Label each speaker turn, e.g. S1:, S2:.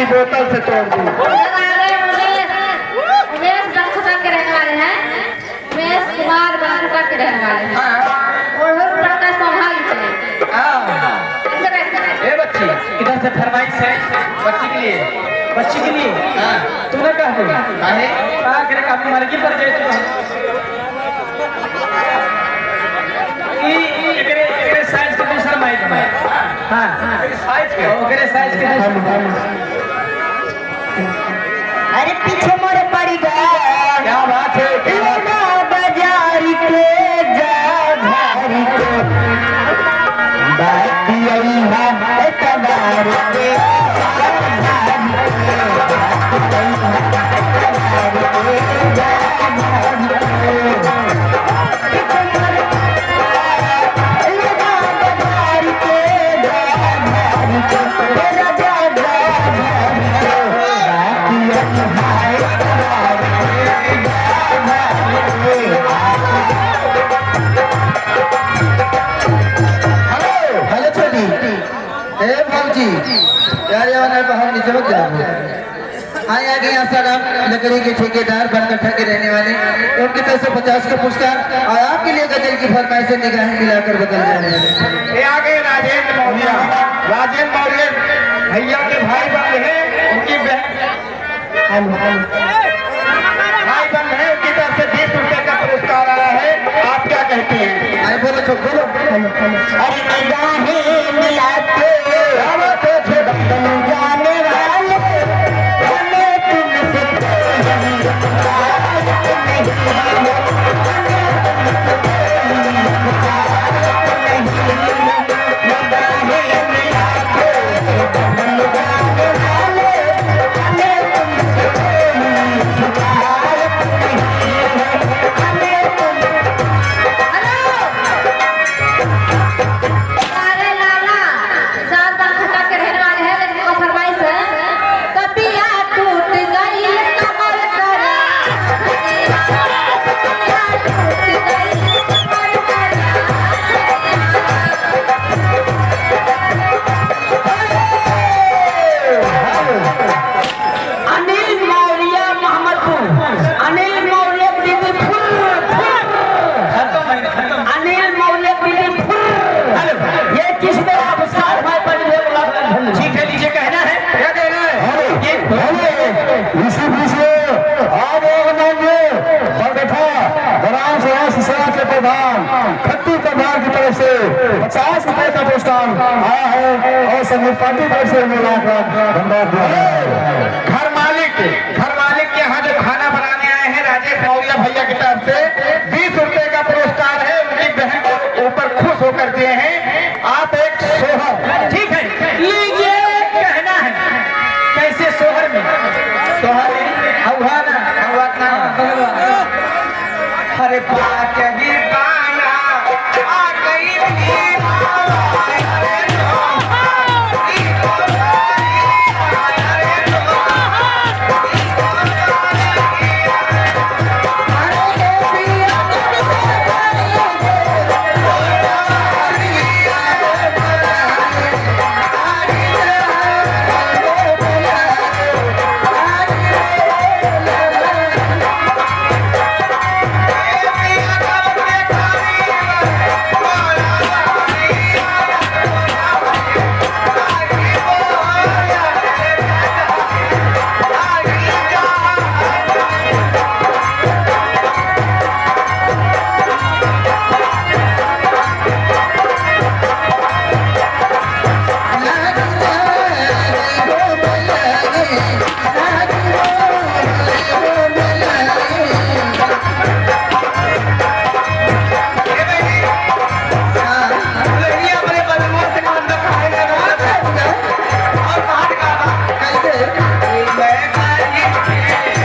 S1: की बोतल से तोड़ दी।
S2: उमेश बनकुटा के रहने वाले हैं, उमेश कुमार बनकुटा के रहने वाले हैं। और लड़का संभाल के
S1: ए बच्ची इधर से फरमाइश है बच्ची के लिए। बच्ची के लिए तूने कहा है करे काफी मर्जी पर जाए एकरे साइज के दूसरा माइक में। हां साइज के ओकरे साइज के
S3: अरे पीछे मोरे पड़ी गया।
S1: क्या बात है
S3: बाजार के जा भारी के बात यही है तबार के आगे यहाँ सारा लकड़ी के ठेकेदार बनकट्ठा के रहने वाले उनकी तरफ से 50 का पुरस्कार और आपके लिए गजल की फरमाइशें निगाहें मिलाकर बदल जाने वाले।
S1: ये आगे राजेंद्र मौर्य भैया के भाई बहन है, उनकी भाई बहन है, उनकी तरफ से 20 रुपए का पुरस्कार आया है। आप क्या कहते हैं?
S3: अरे बोलो चुप बोलो। अरे निगाहें मिलाते बदल जाने वाले हमें तुमसे खट्टू प्रधान की तरफ से 50 रुपए का पुरस्कार आया है और संगीत पार्टी तरफ से 1 लाख धन्यवाद।